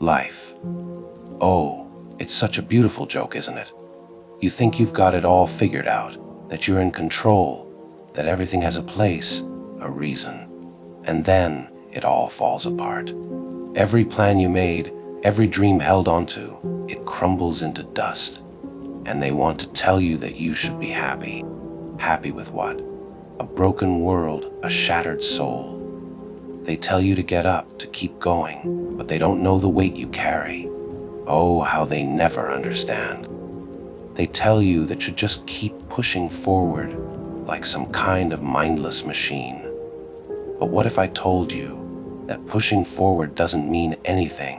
life. Oh, it's such a beautiful joke, isn't it? You think you've got it all figured out, that you're in control, that everything has a place, a reason. And then it all falls apart. Every plan you made, every dream held onto, it crumbles into dust. And they want to tell you that you should be happy. Happy with what? A broken world, a shattered soul. They tell you to get up, to keep going, but they don't know the weight you carry. Oh, how they never understand. They tell you that you just keep pushing forward, like some kind of mindless machine. But what if I told you that pushing forward doesn't mean anything?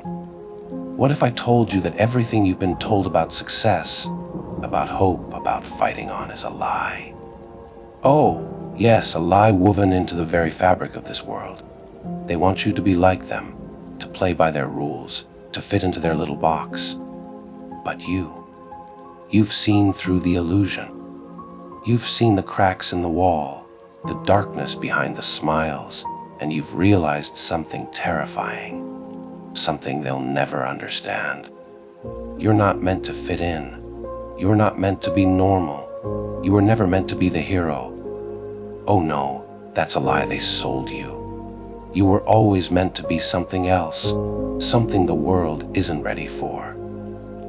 What if I told you that everything you've been told about success, about hope, about fighting on is a lie? Oh, yes, a lie woven into the very fabric of this world. They want you to be like them, to play by their rules, to fit into their little box. But you've seen through the illusion. You've seen the cracks in the wall, the darkness behind the smiles, and you've realized something terrifying, something they'll never understand. You're not meant to fit in. You're not meant to be normal. You were never meant to be the hero. Oh no, that's a lie they sold you. You were always meant to be something else, something the world isn't ready for.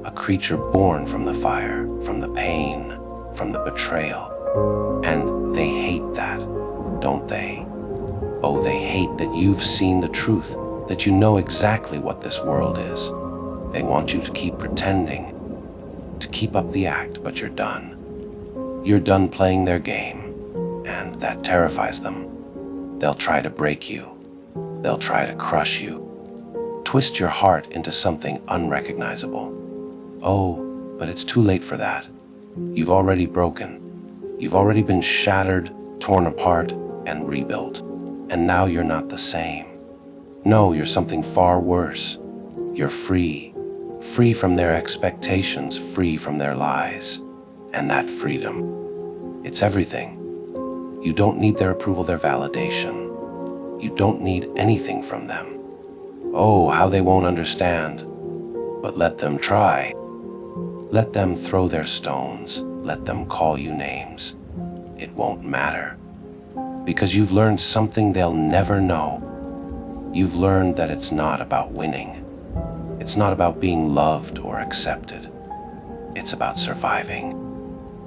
A creature born from the fire, from the pain, from the betrayal. And they hate that, don't they? Oh, they hate that you've seen the truth, that you know exactly what this world is. They want you to keep pretending, to keep up the act, but you're done. You're done playing their game, and that terrifies them. They'll try to break you. They'll try to crush you, twist your heart into something unrecognizable. Oh, but it's too late for that. You've already broken. You've already been shattered, torn apart, and rebuilt. And now you're not the same. No, you're something far worse. You're free. Free from their expectations, free from their lies. And that freedom, it's everything. You don't need their approval, their validation. You don't need anything from them. Oh, how they won't understand. But let them try. Let them throw their stones. Let them call you names. It won't matter. Because you've learned something they'll never know. You've learned that it's not about winning. It's not about being loved or accepted. It's about surviving.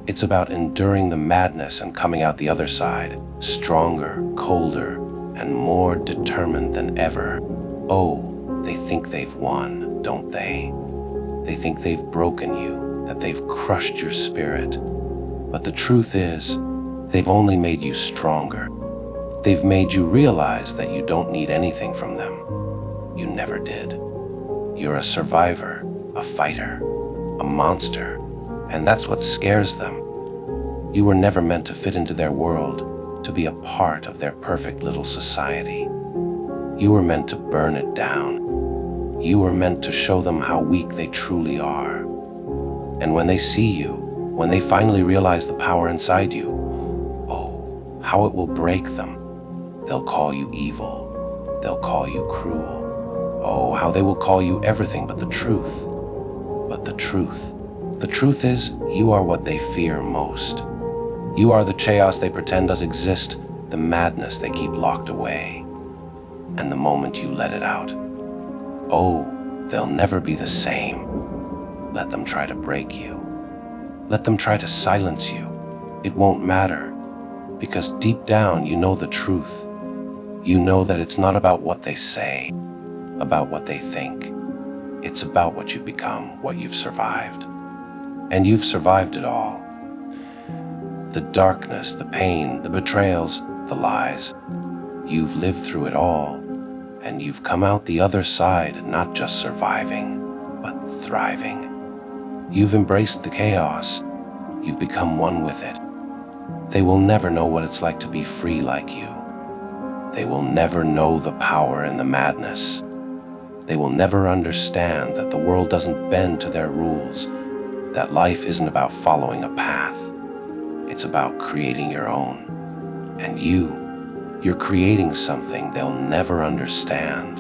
It's about enduring the madness and coming out the other side, stronger, colder, and more determined than ever. Oh, they think they've won, don't they? They think they've broken you, that they've crushed your spirit. But the truth is, they've only made you stronger. They've made you realize that you don't need anything from them. You never did. You're a survivor, a fighter, a monster, and that's what scares them. You were never meant to fit into their world, to be a part of their perfect little society. You were meant to burn it down. You were meant to show them how weak they truly are. And when they see you, when they finally realize the power inside you, oh, how it will break them. They'll call you evil. They'll call you cruel. Oh, how they will call you everything but the truth. But the truth is, you are what they fear most. You are the chaos they pretend does exist, the madness they keep locked away. And the moment you let it out, oh, they'll never be the same. Let them try to break you. Let them try to silence you. It won't matter, because deep down you know the truth. You know that it's not about what they say, about what they think. It's about what you've become, what you've survived. And you've survived it all. The darkness, the pain, the betrayals, the lies. You've lived through it all, and you've come out the other side not just surviving, but thriving. You've embraced the chaos. You've become one with it. They will never know what it's like to be free like you. They will never know the power in the madness. They will never understand that the world doesn't bend to their rules, that life isn't about following a path. It's about creating your own. And you're creating something they'll never understand.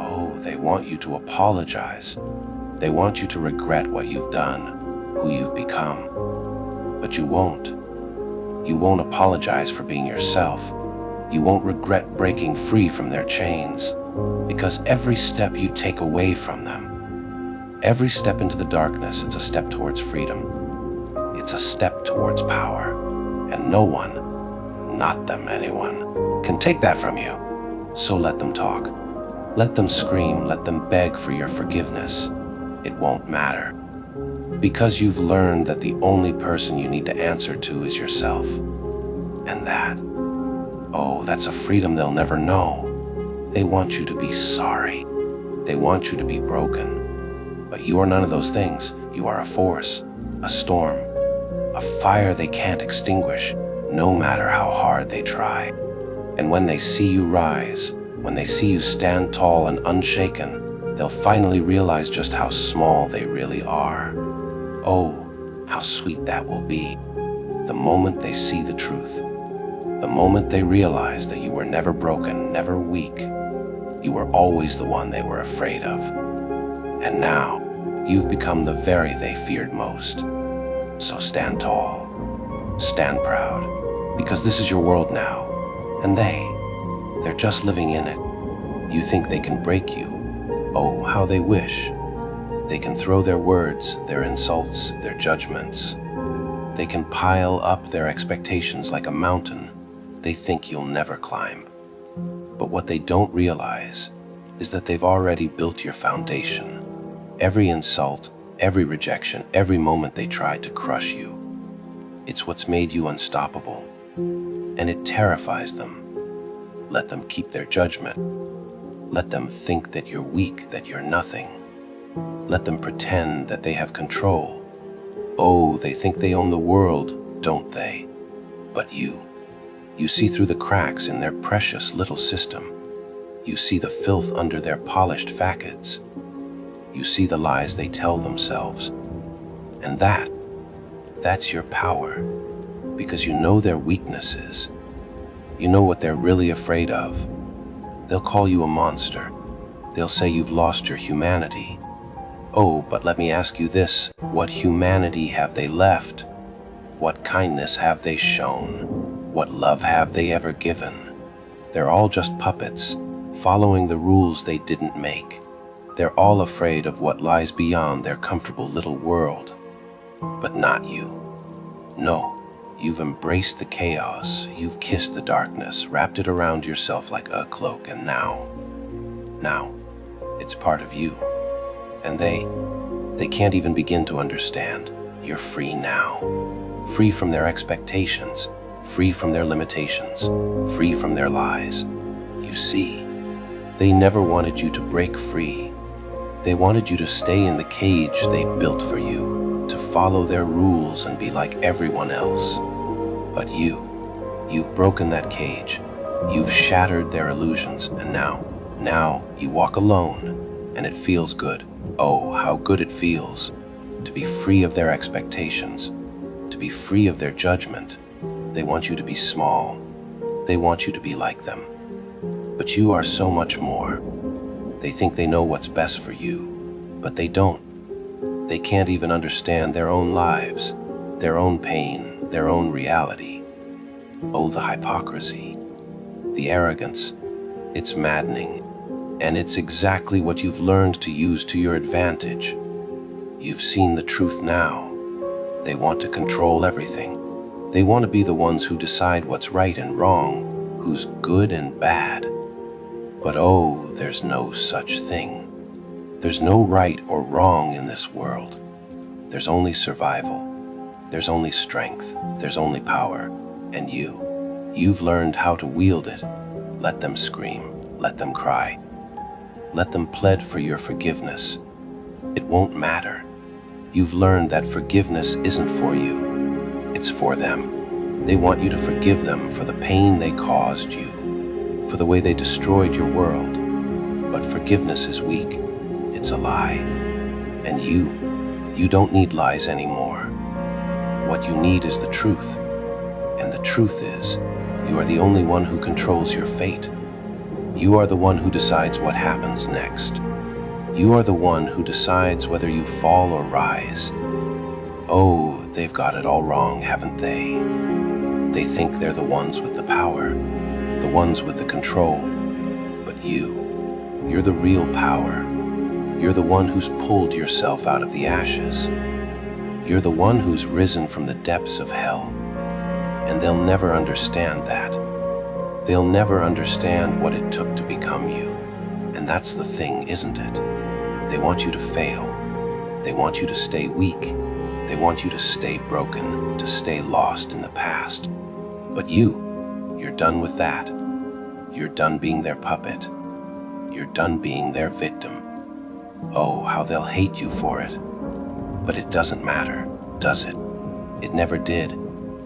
Oh, they want you to apologize. They want you to regret what you've done, who you've become. But you won't. You won't apologize for being yourself. You won't regret breaking free from their chains, because every step you take away from them, every step into the darkness, it's a step towards freedom. It's a step towards power. And no one, not them, anyone, can take that from you. So let them talk. Let them scream. Let them beg for your forgiveness. It won't matter. Because you've learned that the only person you need to answer to is yourself. And that, oh, that's a freedom they'll never know. They want you to be sorry. They want you to be broken. But you are none of those things. You are a force, a storm, a fire they can't extinguish, no matter how hard they try. And when they see you rise, when they see you stand tall and unshaken, they'll finally realize just how small they really are. Oh, how sweet that will be. The moment they see the truth, the moment they realize that you were never broken, never weak, you were always the one they were afraid of. And now, you've become the very they feared most. So stand tall, stand proud, because this is your world now, and they're just living in it. You think they can break you? Oh, how they wish. They can throw their words, their insults, their judgments. They can pile up their expectations like a mountain they think you'll never climb. But what they don't realize is that they've already built your foundation. Every insult, every rejection, every moment they tried to crush you, it's what's made you unstoppable. And it terrifies them. Let them keep their judgment. Let them think that you're weak, that you're nothing. Let them pretend that they have control. Oh, they think they own the world, don't they? But you see through the cracks in their precious little system. You see the filth under their polished facades. You see the lies they tell themselves. And that's your power, because you know their weaknesses. You know what they're really afraid of. They'll call you a monster. They'll say you've lost your humanity. Oh, but let me ask you this, what humanity have they left? What kindness have they shown? What love have they ever given? They're all just puppets, following the rules they didn't make. They're all afraid of what lies beyond their comfortable little world. But not you. No, you've embraced the chaos, you've kissed the darkness, wrapped it around yourself like a cloak, and now, it's part of you. And they can't even begin to understand. You're free now. Free from their expectations, free from their limitations, free from their lies. You see, they never wanted you to break free. They wanted you to stay in the cage they built for you, to follow their rules and be like everyone else. But you've broken that cage. You've shattered their illusions, and now you walk alone, and it feels good. Oh, how good it feels to be free of their expectations, to be free of their judgment. They want you to be small. They want you to be like them. But you are so much more. They think they know what's best for you, but they don't. They can't even understand their own lives, their own pain, their own reality. Oh, the hypocrisy, the arrogance, it's maddening. And it's exactly what you've learned to use to your advantage. You've seen the truth now. They want to control everything. They want to be the ones who decide what's right and wrong, who's good and bad. But oh, there's no such thing. There's no right or wrong in this world. There's only survival. There's only strength. There's only power. And you've learned how to wield it. Let them scream. Let them cry. Let them plead for your forgiveness. It won't matter. You've learned that forgiveness isn't for you. It's for them. They want you to forgive them for the pain they caused you, for the way they destroyed your world. But forgiveness is weak. It's a lie. And you don't need lies anymore. What you need is the truth. And the truth is, you are the only one who controls your fate. You are the one who decides what happens next. You are the one who decides whether you fall or rise. Oh, they've got it all wrong, haven't they? They think they're the ones with the power, the ones with the control. But you're the real power. You're the one who's pulled yourself out of the ashes. You're the one who's risen from the depths of hell. And they'll never understand that. They'll never understand what it took to become you. And that's the thing, isn't it? They want you to fail. They want you to stay weak. They want you to stay broken, to stay lost in the past. But you're done with that. You're done being their puppet. You're done being their victim. Oh, how they'll hate you for it. But it doesn't matter, does it? It never did,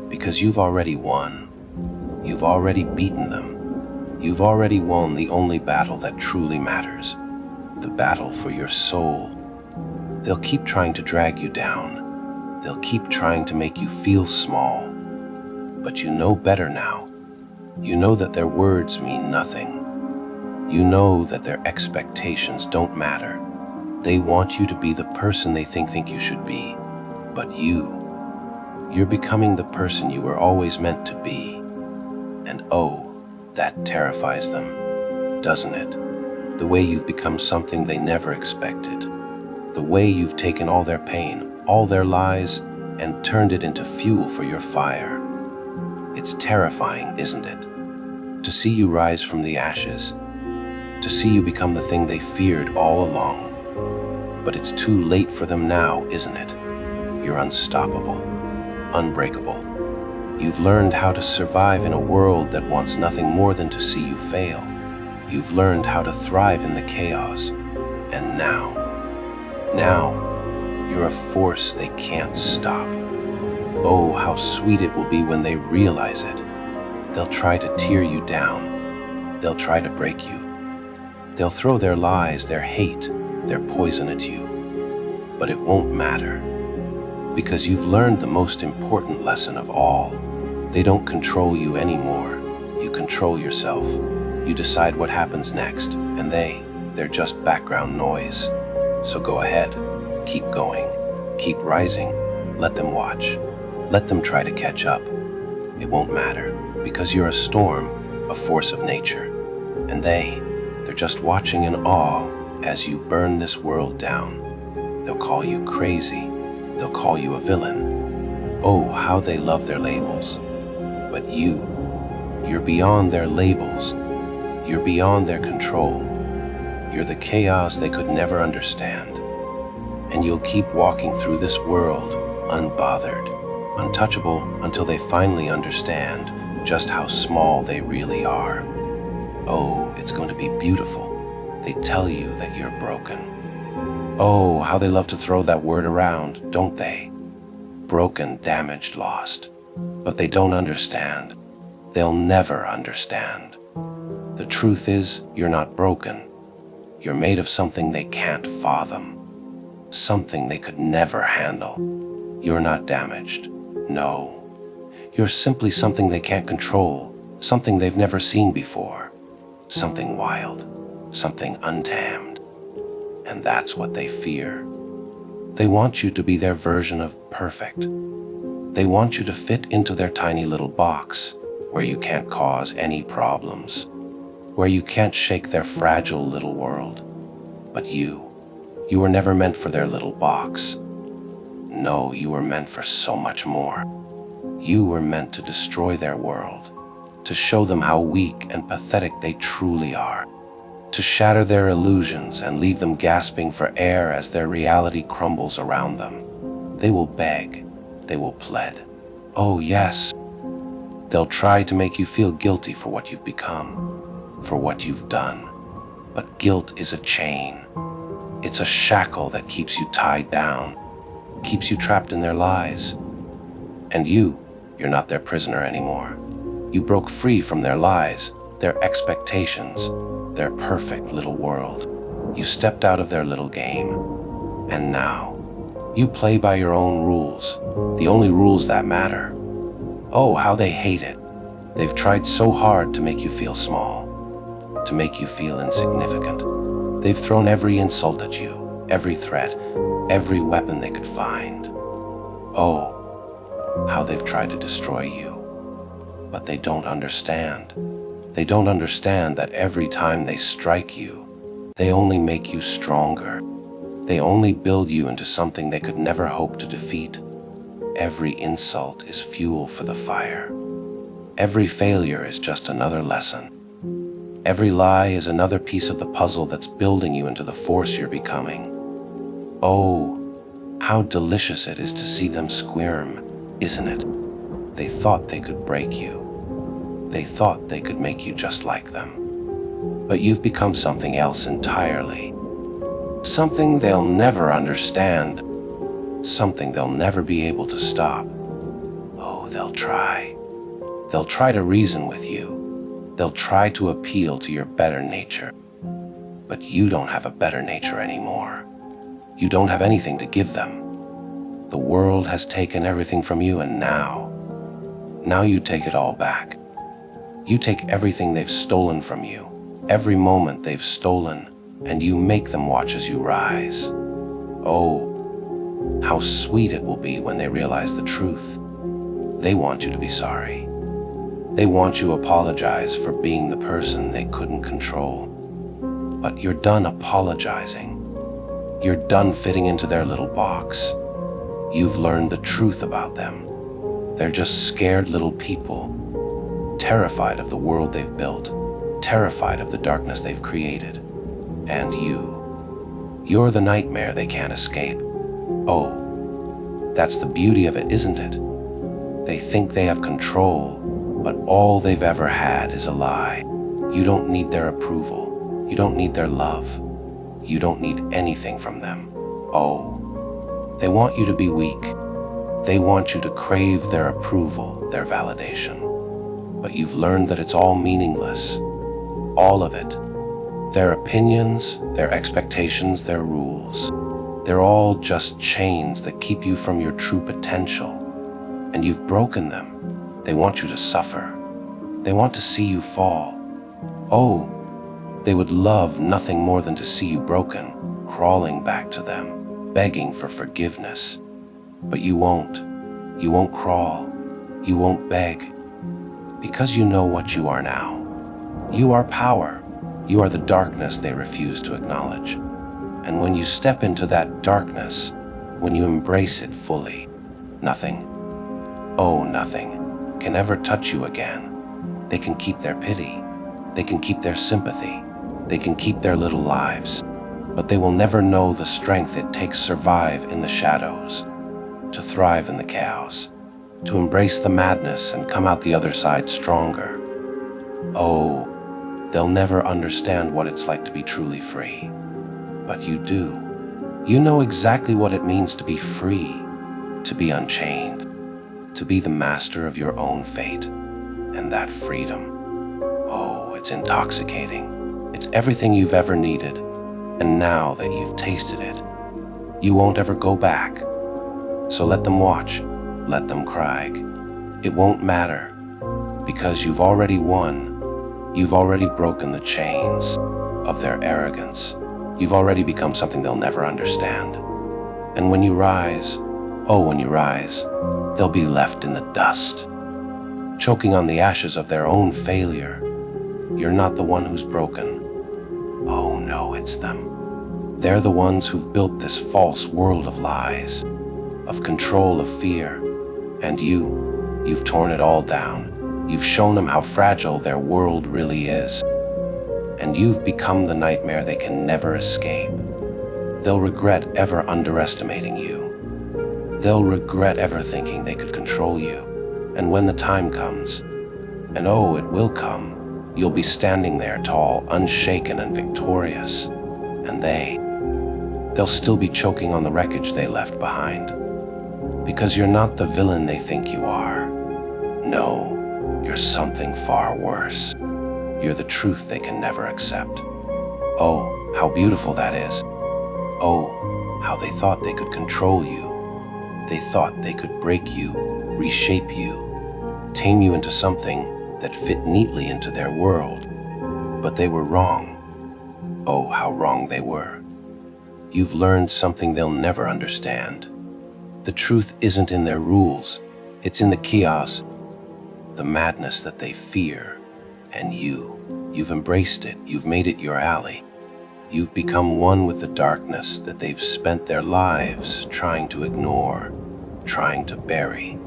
because you've already won. You've already beaten them. You've already won the only battle that truly matters, the battle for your soul. They'll keep trying to drag you down. They'll keep trying to make you feel small. But you know better now. You know that their words mean nothing. You know that their expectations don't matter. They want you to be the person they think you should be. But you're becoming the person you were always meant to be. And oh, that terrifies them, doesn't it? The way you've become something they never expected. The way you've taken all their pain, all their lies, and turned it into fuel for your fire. It's terrifying, isn't it? To see you rise from the ashes, to see you become the thing they feared all along. But it's too late for them now, isn't it? You're unstoppable, unbreakable. You've learned how to survive in a world that wants nothing more than to see you fail. You've learned how to thrive in the chaos. And now, you're a force they can't stop. Oh, how sweet it will be when they realize it. They'll try to tear you down. They'll try to break you. They'll throw their lies, their hate, their poison at you. But it won't matter. Because you've learned the most important lesson of all. They don't control you anymore. You control yourself. You decide what happens next, and they're just background noise. So go ahead, keep going, keep rising, let them watch. Let them try to catch up. It won't matter, because you're a storm, a force of nature. And they're just watching in awe as you burn this world down. They'll call you crazy. They'll call you a villain. Oh, how they love their labels. But you're beyond their labels. You're beyond their control. You're the chaos they could never understand. And you'll keep walking through this world, unbothered, untouchable, until they finally understand just how small they really are. Oh, it's going to be beautiful. They tell you that you're broken. Oh, how they love to throw that word around, don't they? Broken, damaged, lost. But they don't understand. They'll never understand. The truth is, you're not broken. You're made of something they can't fathom. Something they could never handle. You're not damaged. No. You're simply something they can't control. Something they've never seen before. Something wild. Something untamed. And that's what they fear. They want you to be their version of perfect. They want you to fit into their tiny little box, where you can't cause any problems, where you can't shake their fragile little world. But you were never meant for their little box. No, you were meant for so much more. You were meant to destroy their world, to show them how weak and pathetic they truly are, to shatter their illusions and leave them gasping for air as their reality crumbles around them. They will beg. They will plead. Oh yes. They'll try to make you feel guilty for what you've become, for what you've done. But guilt is a chain. It's a shackle that keeps you tied down, keeps you trapped in their lies. And you're not their prisoner anymore. You broke free from their lies, their expectations, their perfect little world. You stepped out of their little game. And now, you play by your own rules, the only rules that matter. Oh, how they hate it. They've tried so hard to make you feel small. to make you feel insignificant. They've thrown every insult at you, every threat, every weapon they could find. Oh, how they've tried to destroy you. But they don't understand. They don't understand that every time they strike you, they only make you stronger. They only build you into something they could never hope to defeat. Every insult is fuel for the fire. Every failure is just another lesson. Every lie is another piece of the puzzle that's building you into the force you're becoming. Oh, how delicious it is to see them squirm, isn't it? They thought they could break you. They thought they could make you just like them. But you've become something else entirely. Something they'll never understand. Something they'll never be able to stop. Oh, they'll try. They'll try to reason with you. They'll try to appeal to your better nature. But you don't have a better nature anymore. You don't have anything to give them. The world has taken everything from you, and now you take it all back. You take everything they've stolen from you, every moment they've stolen, and you make them watch as you rise. Oh, how sweet it will be when they realize the truth. They want you to be sorry. They want you to apologize for being the person they couldn't control. But you're done apologizing. You're done fitting into their little box. You've learned the truth about them. They're just scared little people, terrified of the world they've built, terrified of the darkness they've created. And you're the nightmare they can't escape. Oh, that's the beauty of it, isn't it? They think they have control, but all they've ever had is a lie. You don't need their approval. You don't need their love. You don't need anything from them. Oh, they want you to be weak. They want you to crave their approval, their validation. But you've learned that it's all meaningless. All of it. Their opinions, their expectations, their rules. They're all just chains that keep you from your true potential. And you've broken them. They want you to suffer. They want to see you fall. Oh, they would love nothing more than to see you broken, crawling back to them, begging for forgiveness. But you won't. You won't crawl. You won't beg. Because you know what you are now. You are power. You are the darkness they refuse to acknowledge. And when you step into that darkness, when you embrace it fully, nothing, oh nothing, can ever touch you again. They can keep their pity. They can keep their sympathy. They can keep their little lives. But they will never know the strength it takes to survive in the shadows, to thrive in the chaos, to embrace the madness and come out the other side stronger. Oh, they'll never understand what it's like to be truly free. But you do. You know exactly what it means to be free, to be unchained, to be the master of your own fate. And that freedom, oh, it's intoxicating. It's everything you've ever needed. And now that you've tasted it, you won't ever go back. So let them watch, let them cry. It won't matter, because you've already won. You've already broken the chains of their arrogance. You've already become something they'll never understand. And when you rise, oh, when you rise, they'll be left in the dust, choking on the ashes of their own failure. You're not the one who's broken. Oh no, it's them. They're the ones who've built this false world of lies, of control, of fear. And you've torn it all down. You've shown them how fragile their world really is. And you've become the nightmare they can never escape. They'll regret ever underestimating you. They'll regret ever thinking they could control you. And when the time comes, and oh, it will come, you'll be standing there tall, unshaken and victorious. And they'll still be choking on the wreckage they left behind. Because you're not the villain they think you are. No, you're something far worse. You're the truth they can never accept. Oh, how beautiful that is. Oh, how they thought they could control you. They thought they could break you, reshape you, tame you into something that fit neatly into their world. But they were wrong. Oh, how wrong they were. You've learned something they'll never understand. The truth isn't in their rules, it's in the chaos, the madness that they fear. And you've embraced it, you've made it your ally. You've become one with the darkness that they've spent their lives trying to ignore, trying to bury.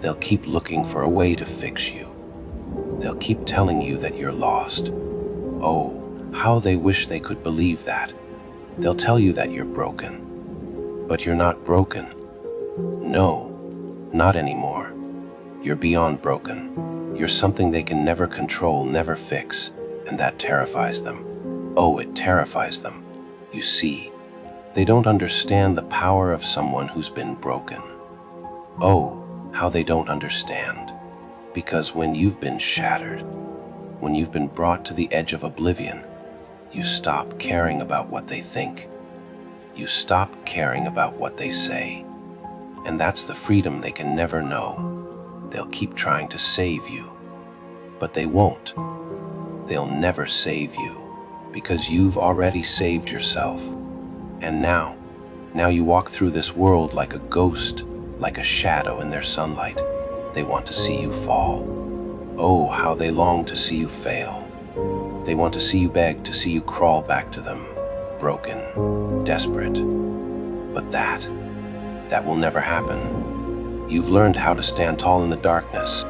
They'll keep looking for a way to fix you. They'll keep telling you that you're lost. Oh, how they wish they could believe that. They'll tell you that you're broken. But you're not broken. No, not anymore. You're beyond broken. You're something they can never control, never fix, and that terrifies them. Oh, it terrifies them. You see, they don't understand the power of someone who's been broken. Oh, how they don't understand. Because when you've been shattered, when you've been brought to the edge of oblivion, you stop caring about what they think. You stop caring about what they say. And that's the freedom they can never know. They'll keep trying to save you, but they won't. They'll never save you, because you've already saved yourself. And now you walk through this world like a ghost, like a shadow in their sunlight. They want to see you fall. Oh, how they long to see you fail. They want to see you beg, to see you crawl back to them, broken, desperate. But that will never happen. You've learned how to stand tall in the darkness,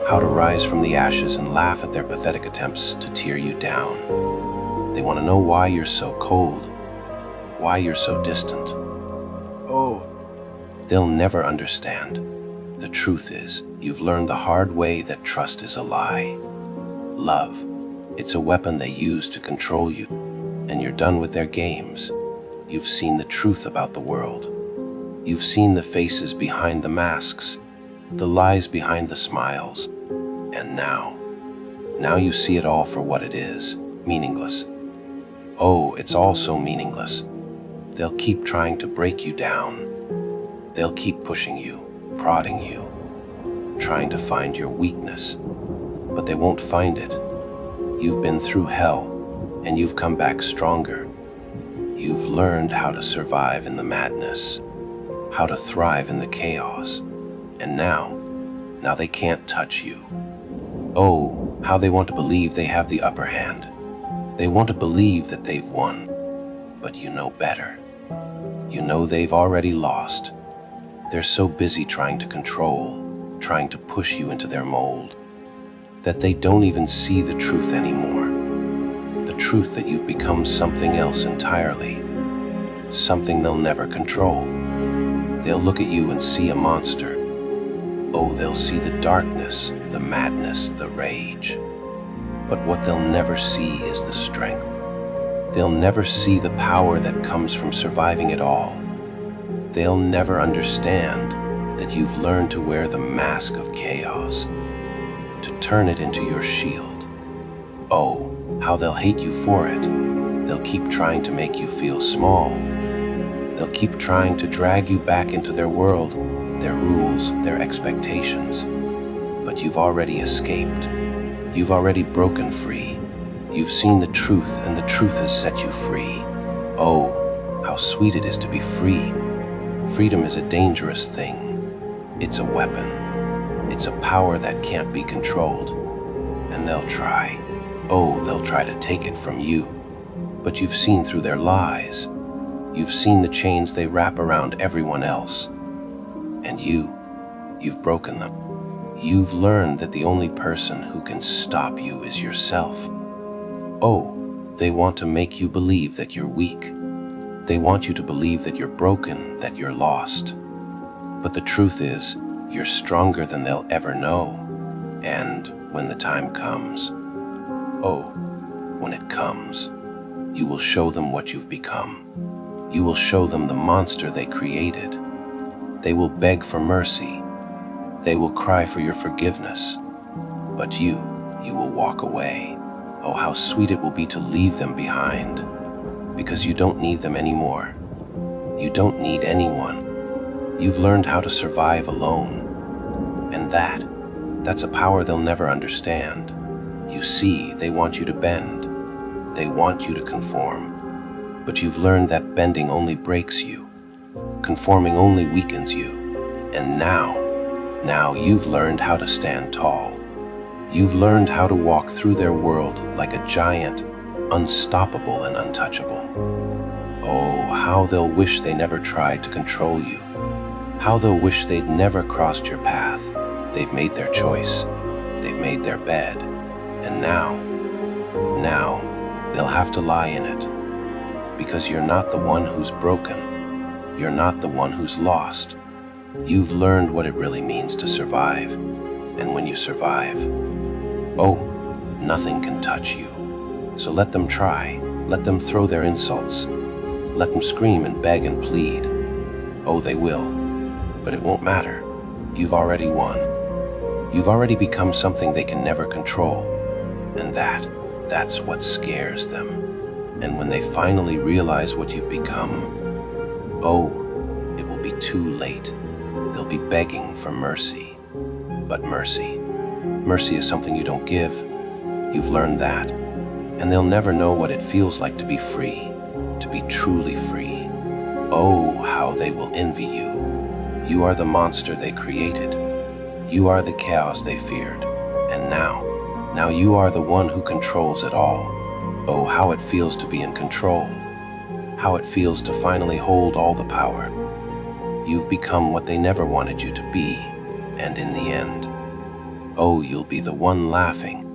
how to rise from the ashes and laugh at their pathetic attempts to tear you down. They want to know why you're so cold, why you're so distant. Oh, they'll never understand. The truth is, you've learned the hard way that trust is a lie. Love, it's a weapon they use to control you, and you're done with their games. You've seen the truth about the world. You've seen the faces behind the masks, the lies behind the smiles, and now you see it all for what it is, meaningless. Oh, it's all so meaningless. They'll keep trying to break you down. They'll keep pushing you, prodding you, trying to find your weakness, but they won't find it. You've been through hell, and you've come back stronger. You've learned how to survive in the madness, how to thrive in the chaos, and now they can't touch you. Oh, how they want to believe they have the upper hand. They want to believe that they've won, but you know better. You know they've already lost. They're so busy trying to control, trying to push you into their mold, that they don't even see the truth anymore. The truth that you've become something else entirely, something they'll never control. They'll look at you and see a monster. Oh, they'll see the darkness, the madness, the rage. But what they'll never see is the strength. They'll never see the power that comes from surviving it all. They'll never understand that you've learned to wear the mask of chaos, to turn it into your shield. Oh, how they'll hate you for it. They'll keep trying to make you feel small. They'll keep trying to drag you back into their world, their rules, their expectations. But you've already escaped. You've already broken free. You've seen the truth, and the truth has set you free. Oh, how sweet it is to be free. Freedom is a dangerous thing. It's a weapon. It's a power that can't be controlled. And they'll try. Oh, they'll try to take it from you. But you've seen through their lies. You've seen the chains they wrap around everyone else. And you've broken them. You've learned that the only person who can stop you is yourself. Oh, they want to make you believe that you're weak. They want you to believe that you're broken, that you're lost. But the truth is, you're stronger than they'll ever know. And when the time comes, oh, when it comes, you will show them what you've become. You will show them the monster they created. They will beg for mercy. They will cry for your forgiveness. But you will walk away. Oh, how sweet it will be to leave them behind. Because you don't need them anymore. You don't need anyone. You've learned how to survive alone. And that's a power they'll never understand. You see, they want you to bend. They want you to conform. But you've learned that bending only breaks you. Conforming only weakens you. And now you've learned how to stand tall. You've learned how to walk through their world like a giant, unstoppable and untouchable. Oh, how they'll wish they never tried to control you. How they'll wish they'd never crossed your path. They've made their choice. They've made their bed. And now they'll have to lie in it. Because you're not the one who's broken. You're not the one who's lost. You've learned what it really means to survive. And when you survive, oh, nothing can touch you. So let them try. Let them throw their insults. Let them scream and beg and plead. Oh, they will. But it won't matter. You've already won. You've already become something they can never control. And that's what scares them. And when they finally realize what you've become, oh, it will be too late. They'll be begging for mercy. But mercy is something you don't give. You've learned that. And they'll never know what it feels like to be free, to be truly free. Oh, how they will envy you. You are the monster they created. You are the chaos they feared. And now you are the one who controls it all. Oh, how it feels to be in control. How it feels to finally hold all the power. You've become what they never wanted you to be, and in the end, oh, you'll be the one laughing